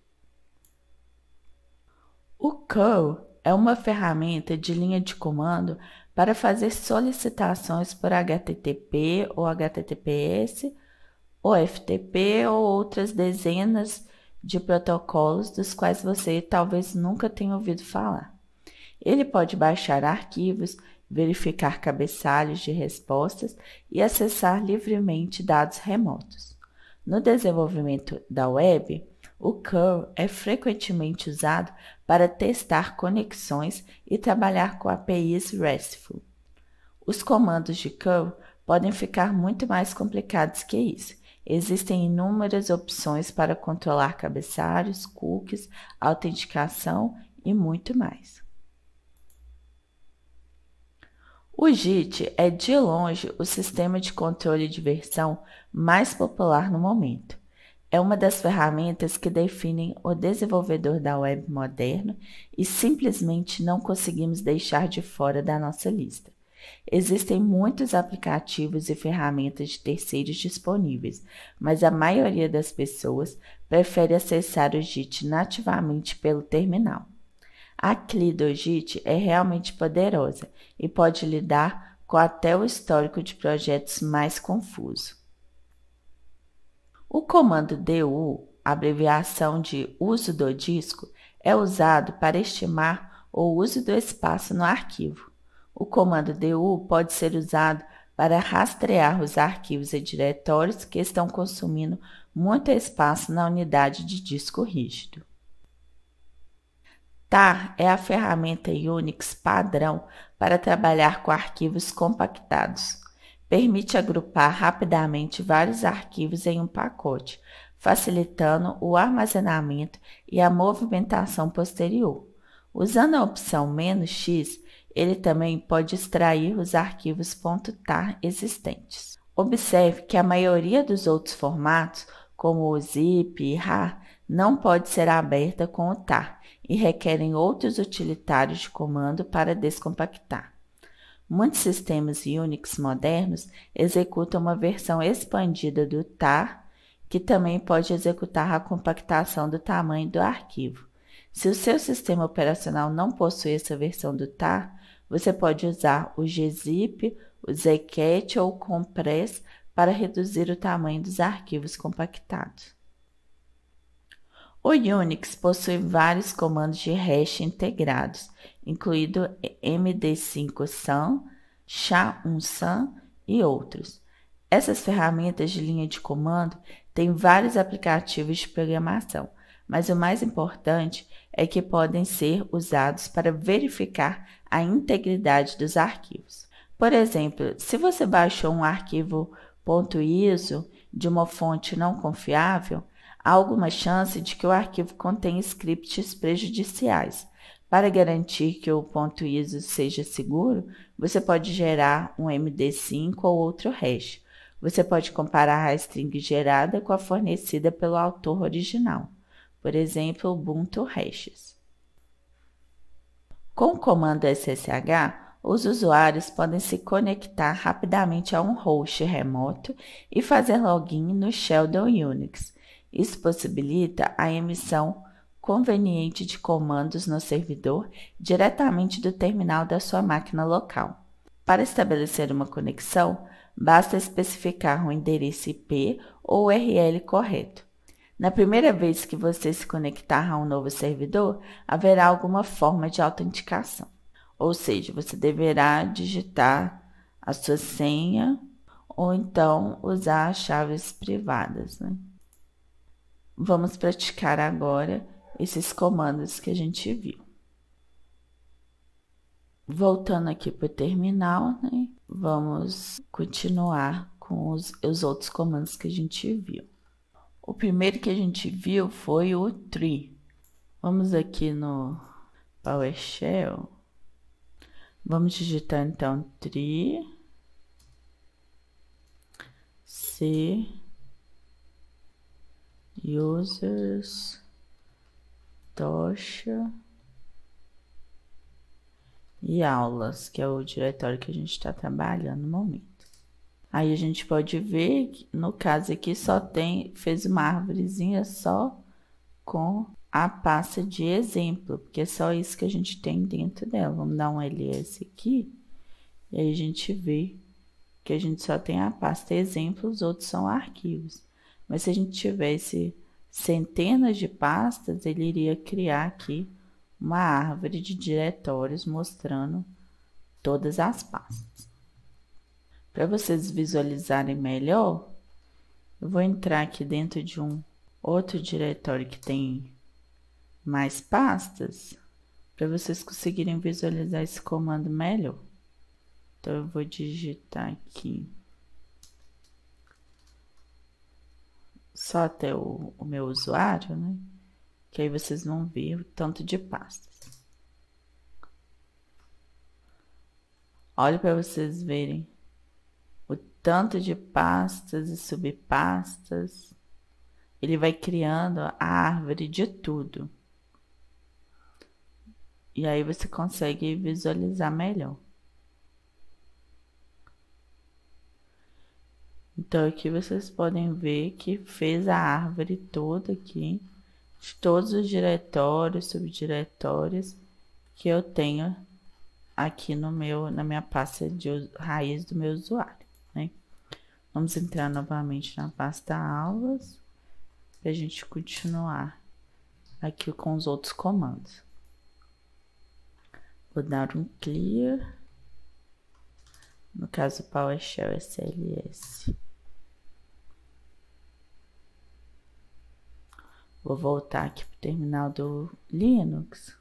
O curl é uma ferramenta de linha de comando para fazer solicitações por HTTP ou HTTPS, ou FTP ou outras dezenas de protocolos dos quais você talvez nunca tenha ouvido falar. Ele pode baixar arquivos, verificar cabeçalhos de respostas e acessar livremente dados remotos. No desenvolvimento da web, o curl é frequentemente usado para testar conexões e trabalhar com APIs RESTful. Os comandos de curl podem ficar muito mais complicados que isso. Existem inúmeras opções para controlar cabeçalhos, cookies, autenticação e muito mais. O JIT é de longe o sistema de controle de versão mais popular no momento. É uma das ferramentas que definem o desenvolvedor da web moderno e simplesmente não conseguimos deixar de fora da nossa lista. Existem muitos aplicativos e ferramentas de terceiros disponíveis, mas a maioria das pessoas prefere acessar o JIT nativamente pelo terminal. A CLI do JIT é realmente poderosa e pode lidar com até o histórico de projetos mais confuso. O comando DU, abreviação de uso do disco, é usado para estimar o uso do espaço no arquivo. O comando DU pode ser usado para rastrear os arquivos e diretórios que estão consumindo muito espaço na unidade de disco rígido. tar é a ferramenta Unix padrão para trabalhar com arquivos compactados. Permite agrupar rapidamente vários arquivos em um pacote, facilitando o armazenamento e a movimentação posterior. Usando a opção "-x", ele também pode extrair os arquivos .tar existentes. Observe que a maioria dos outros formatos, como o zip e rar, não pode ser aberta com o tar e requerem outros utilitários de comando para descompactar. Muitos sistemas Unix modernos executam uma versão expandida do tar, que também pode executar a compactação do tamanho do arquivo. Se o seu sistema operacional não possui essa versão do tar, você pode usar o gzip, o zcat ou o compress para reduzir o tamanho dos arquivos compactados. O Unix possui vários comandos de hash integrados, incluindo md5sun, sha1sun e outros. Essas ferramentas de linha de comando têm vários aplicativos de programação, mas o mais importante é que podem ser usados para verificar a integridade dos arquivos. Por exemplo, se você baixou um arquivo .iso de uma fonte não confiável, há alguma chance de que o arquivo contenha scripts prejudiciais. Para garantir que o .iso seja seguro, você pode gerar um MD5 ou outro hash. Você pode comparar a string gerada com a fornecida pelo autor original, por exemplo, Ubuntu Hashes. Com o comando ssh, os usuários podem se conectar rapidamente a um host remoto e fazer login no shell do Unix. Isso possibilita a emissão conveniente de comandos no servidor diretamente do terminal da sua máquina local. Para estabelecer uma conexão, basta especificar um endereço IP ou URL correto. Na primeira vez que você se conectar a um novo servidor, haverá alguma forma de autenticação. Ou seja, você deverá digitar a sua senha ou então usar chaves privadas, Vamos praticar agora esses comandos que a gente viu. Voltando aqui para o terminal, vamos continuar com os outros comandos que a gente viu. O primeiro que a gente viu foi o tree. Vamos aqui no PowerShell. Vamos digitar então tree c users tocha e aulas, que é o diretório que a gente está trabalhando no momento. Aí a gente pode ver que no caso aqui fez uma árvorezinha só com a pasta de exemplo, porque é só isso que a gente tem dentro dela. Vamos dar um ls aqui, e aí a gente vê que a gente só tem a pasta exemplo, os outros são arquivos. Mas se a gente tivesse centenas de pastas, ele iria criar aqui uma árvore de diretórios mostrando todas as pastas. Para vocês visualizarem melhor, eu vou entrar aqui dentro de um outro diretório que tem mais pastas, para vocês conseguirem visualizar esse comando melhor. Então, eu vou digitar aqui só até o meu usuário, né? Que aí vocês vão ver o tanto de pastas. Olha para vocês verem o tanto de pastas e subpastas. Ele vai criando a árvore de tudo. E aí você consegue visualizar melhor. Então, aqui vocês podem ver que fez a árvore toda aqui, de todos os diretórios, subdiretórios que eu tenho aqui na minha pasta de raiz do meu usuário, né? Vamos entrar novamente na pasta aulas, para a gente continuar aqui com os outros comandos. Vou dar um clear, no caso PowerShell SLS. Vou voltar aqui para o terminal do Linux.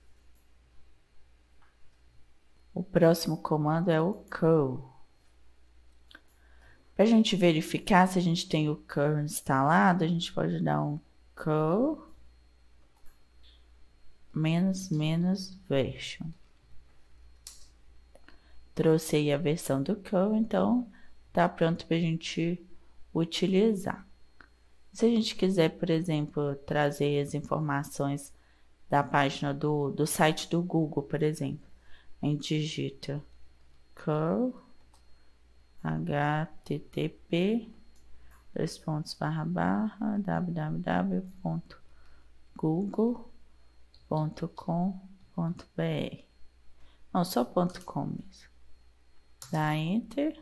O próximo comando é o curl. Para a gente verificar se a gente tem o curl instalado, a gente pode dar um curl -version. Trouxe aí a versão do curl, então tá pronto para a gente utilizar. Se a gente quiser, por exemplo, trazer as informações da página do site do Google, por exemplo, a gente digita curl http://www.google.com.br. Não, só .com mesmo. Dá Enter.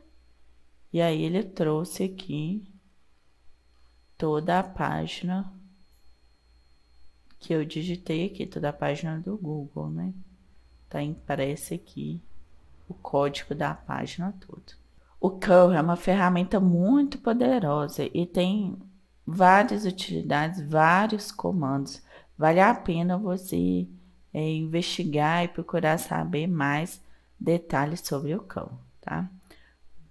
E aí ele trouxe aqui toda a página que eu digitei aqui, toda a página do Google, né? Tá impresso aqui o código da página toda. O curl é uma ferramenta muito poderosa e tem várias utilidades, vários comandos. Vale a pena você investigar e procurar saber mais detalhes sobre o curl, tá?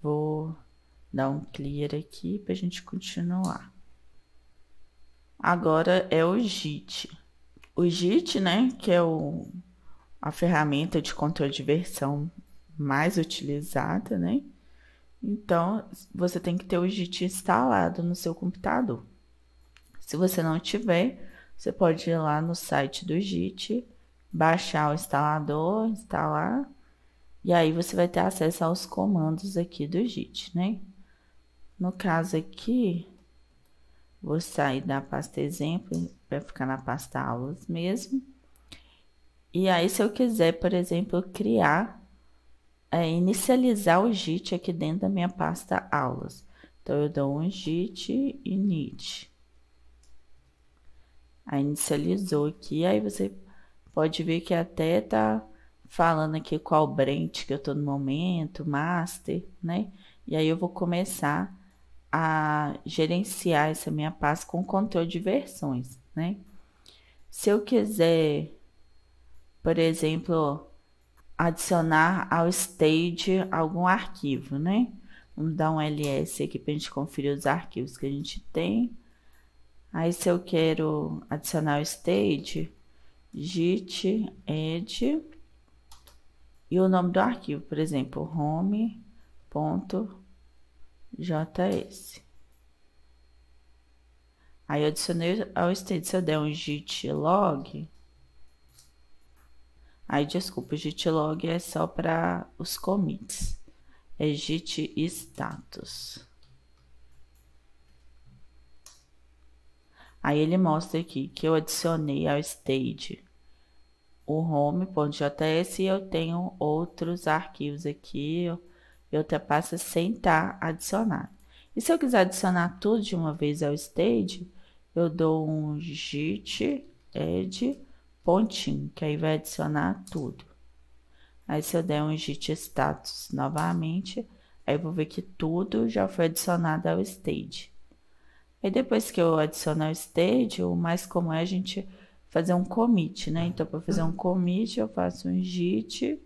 Vou dar um clear aqui para a gente continuar. Agora é o Git. O Git, né, que é a ferramenta de controle de versão mais utilizada, né? Então, você tem que ter o Git instalado no seu computador. Se você não tiver, você pode ir lá no site do Git, baixar o instalador, instalar, e aí você vai ter acesso aos comandos aqui do Git, né? No caso aqui, vou sair da pasta exemplo, vai ficar na pasta aulas mesmo. E aí, se eu quiser, por exemplo, inicializar o Git aqui dentro da minha pasta aulas. Então, eu dou um Git init. Aí, inicializou aqui, aí você pode ver que até tá falando aqui qual branch que eu tô no momento, master, né? E aí, eu vou começar a gerenciar essa minha pasta com controle de versões, né? Se eu quiser, por exemplo, adicionar ao stage algum arquivo, né? Vamos dar um ls aqui para a gente conferir os arquivos que a gente tem. Aí, se eu quero adicionar o stage, git add e o nome do arquivo, por exemplo, home.js. Aí eu adicionei ao stage. Se eu der um git log, aí desculpa, o git log é só para os commits, é git status. Aí ele mostra aqui que eu adicionei ao stage o home.js e eu tenho outros arquivos aqui, outra pasta sem estar adicionado. E se eu quiser adicionar tudo de uma vez ao stage, eu dou um git add pontinho, que aí vai adicionar tudo. Aí se eu der um git status novamente, aí eu vou ver que tudo já foi adicionado ao stage. Aí depois que eu adicionar o stage, o mais comum é a gente fazer um commit, né? Então, para fazer um commit, eu faço um git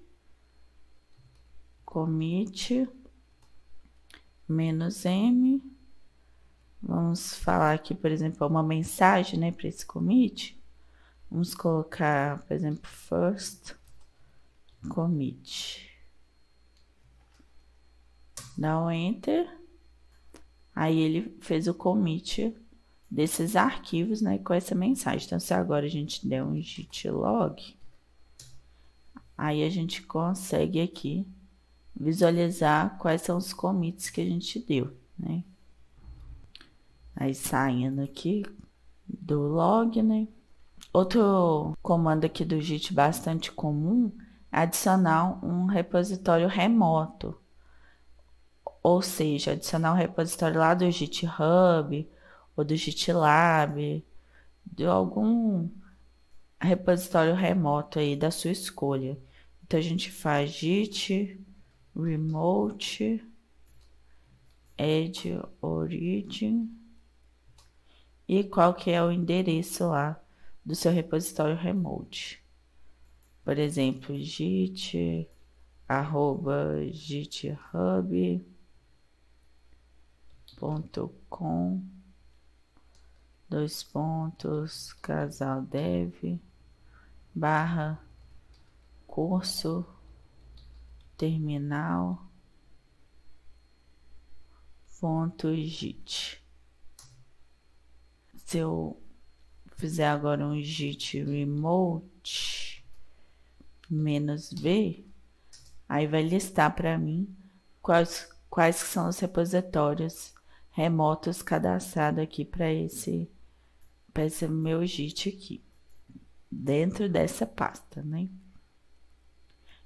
commit -m. Vamos falar aqui, por exemplo, uma mensagem, né, para esse commit. Vamos colocar, por exemplo, first commit. Dá um enter. Aí ele fez o commit desses arquivos, né, com essa mensagem. Então, se agora a gente der um git log, aí a gente consegue aqui visualizar quais são os commits que a gente deu, né? Aí saindo aqui do log, né? Outro comando aqui do Git bastante comum é adicionar um repositório remoto. Ou seja, adicionar um repositório lá do GitHub ou do GitLab, de algum repositório remoto aí da sua escolha. Então a gente faz git remote add origin e qual que é o endereço lá do seu repositório remote. Por exemplo, git@github.com /casal-dev /curso terminal.git. Se eu fizer agora um git remote -v, aí vai listar para mim quais são os repositórios remotos cadastrados aqui para esse meu git aqui, dentro dessa pasta, né?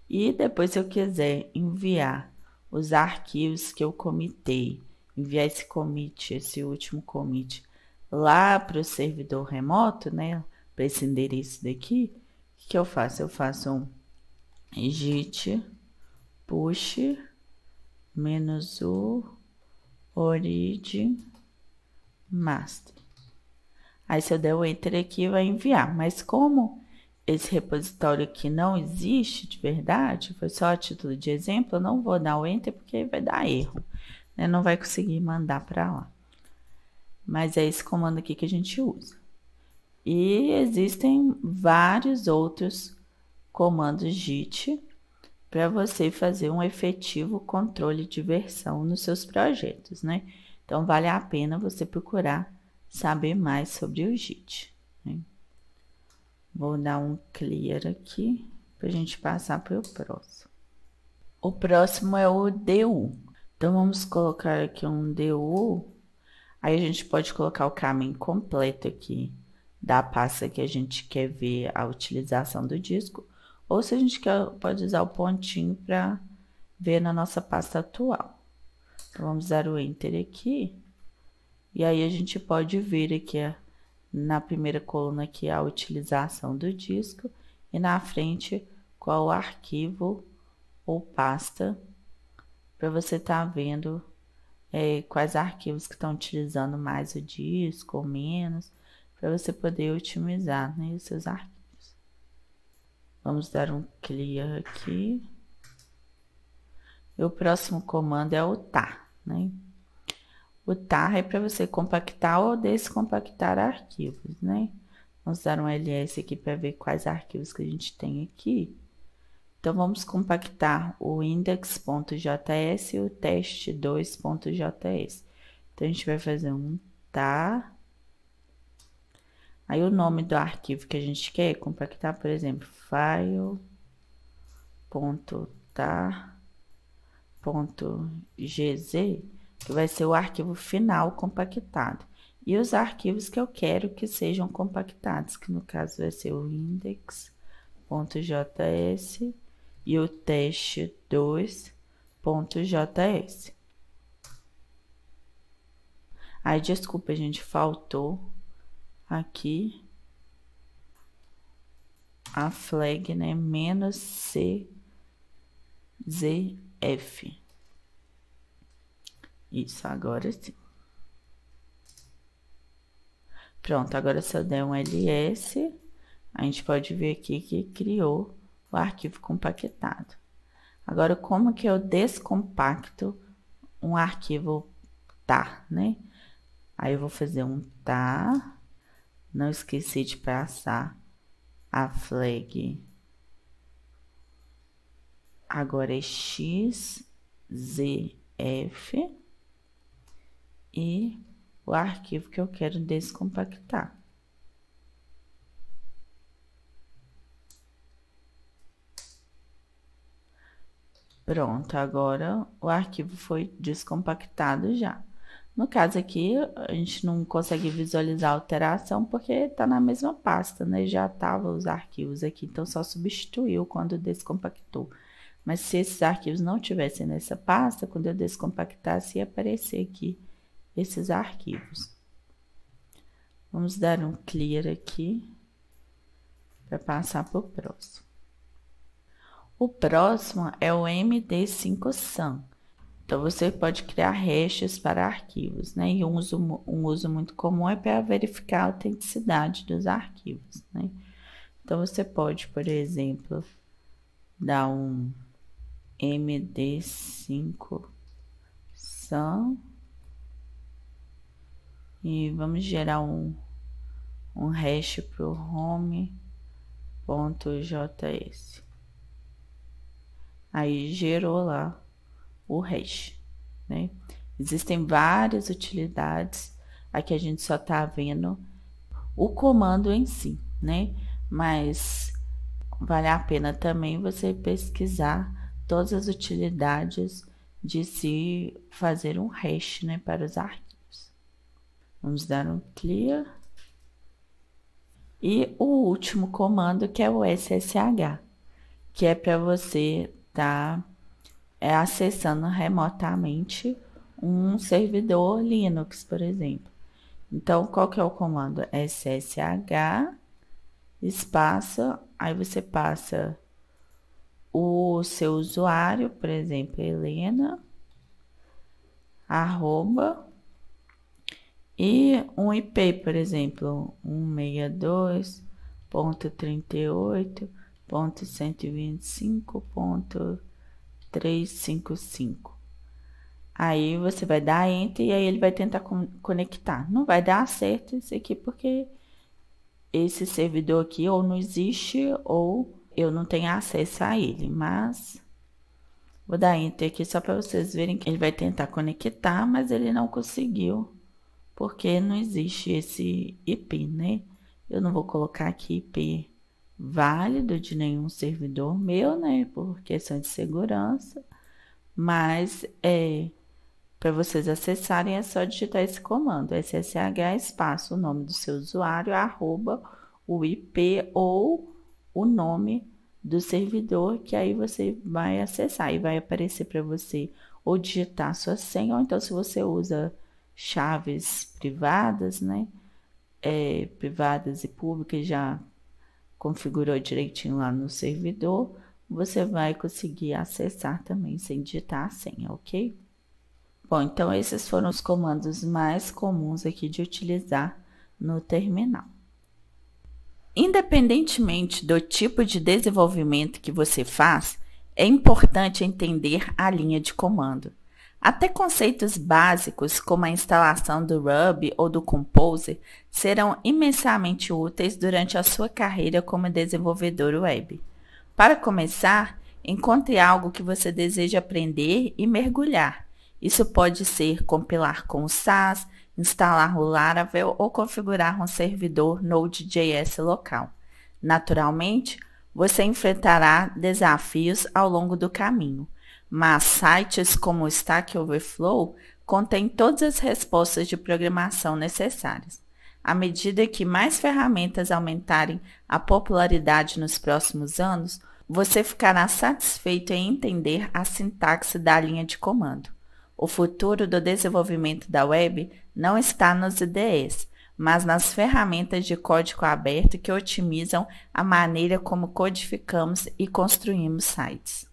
E depois, se eu quiser enviar os arquivos que eu comitei, enviar esse commit, esse último commit, lá para o servidor remoto, né? Para esse endereço daqui, o que eu faço? Eu faço um git push -u origin master. Aí se eu der o enter aqui, vai enviar. Mas como esse repositório aqui não existe de verdade, foi só a título de exemplo, eu não vou dar o enter porque vai dar erro, né? Não vai conseguir mandar para lá. Mas é esse comando aqui que a gente usa. E existem vários outros comandos git para você fazer um efetivo controle de versão nos seus projetos, né? Então, vale a pena você procurar saber mais sobre o git, né? Vou dar um clear aqui para a gente passar para o próximo. O próximo é o DU. Então, vamos colocar aqui um DU. Aí a gente pode colocar o caminho completo aqui da pasta que a gente quer ver a utilização do disco, ou se a gente quer, pode usar o pontinho para ver na nossa pasta atual. Então, vamos dar o enter aqui, e aí a gente pode ver aqui na primeira coluna aqui a utilização do disco, e na frente qual o arquivo ou pasta, para você estar vendo quais arquivos que estão utilizando mais o disco ou menos, para você poder otimizar, né, os seus arquivos. Vamos dar um clear aqui. E o próximo comando é o tar, né? O tar é para você compactar ou descompactar arquivos, né? Vamos dar um ls aqui para ver quais arquivos que a gente tem aqui. Então, vamos compactar o index.js e o test2.js. Então, a gente vai fazer um tar. Aí, o nome do arquivo que a gente quer compactar, por exemplo, file.tar.gz, que vai ser o arquivo final compactado. e os arquivos que eu quero que sejam compactados, que no caso vai ser o index.js e o teste2.js. Aí, desculpa, gente, faltou aqui a flag, né, -czf. Isso, agora sim. Pronto, agora se eu der um ls, a gente pode ver aqui que criou o arquivo compactado. Agora, como que eu descompacto um arquivo tar, né? Aí eu vou fazer um tar, não esqueci de passar a flag, agora é xzf e o arquivo que eu quero descompactar. Pronto, agora o arquivo foi descompactado já. No caso aqui, a gente não consegue visualizar a alteração porque está na mesma pasta, né? Já estavam os arquivos aqui, então só substituiu quando descompactou. Mas se esses arquivos não tivessem nessa pasta, quando eu descompactasse, ia aparecer aqui esses arquivos. Vamos dar um clear aqui para passar para o próximo. O próximo é o MD5SAM. Então, você pode criar hashes para arquivos, né? E um uso muito comum é para verificar a autenticidade dos arquivos, né? Então, você pode, por exemplo, dar um MD5SAM e vamos gerar um hash para o home.js. Aí gerou lá o hash, né? Existem várias utilidades, aqui a gente só está vendo o comando em si, né? Mas vale a pena também você pesquisar todas as utilidades de se fazer um hash, né, para os arquivos. Vamos dar um clear. E o último comando, que é o ssh, que é para você estar acessando remotamente um servidor Linux, por exemplo. Então, qual que é o comando? ssh espaço, aí você passa o seu usuário, por exemplo, Helena, arroba, e um IP, por exemplo, 162.38.125.355. Aí você vai dar Enter e aí ele vai tentar conectar. Não vai dar certo isso aqui porque esse servidor aqui ou não existe ou eu não tenho acesso a ele, mas vou dar Enter aqui só para vocês verem que ele vai tentar conectar, mas ele não conseguiu, porque não existe esse IP, né? Eu não vou colocar aqui IP válido de nenhum servidor meu, né? Por questão de segurança, mas para vocês acessarem é só digitar esse comando, ssh espaço, o nome do seu usuário, arroba, o IP ou o nome do servidor, que aí você vai acessar e vai aparecer para você ou digitar sua senha, ou então se você usa chaves privadas, né? Privadas e públicas, já configurou direitinho lá no servidor, você vai conseguir acessar também sem digitar a senha, ok? Bom, então esses foram os comandos mais comuns aqui de utilizar no terminal. Independentemente do tipo de desenvolvimento que você faz, é importante entender a linha de comando. Até conceitos básicos como a instalação do Ruby ou do Composer serão imensamente úteis durante a sua carreira como desenvolvedor web. Para começar, encontre algo que você deseja aprender e mergulhar. Isso pode ser compilar com o SAS, instalar o Laravel ou configurar um servidor Node.js local. Naturalmente, você enfrentará desafios ao longo do caminho, mas sites como o Stack Overflow contém todas as respostas de programação necessárias. À medida que mais ferramentas aumentarem a popularidade nos próximos anos, você ficará satisfeito em entender a sintaxe da linha de comando. O futuro do desenvolvimento da web não está nos IDEs, mas nas ferramentas de código aberto que otimizam a maneira como codificamos e construímos sites.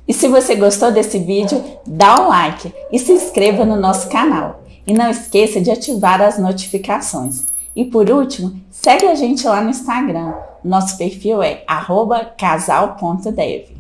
E se você gostou desse vídeo, dá um like e se inscreva no nosso canal. E não esqueça de ativar as notificações. E por último, segue a gente lá no Instagram. Nosso perfil é @casal.dev.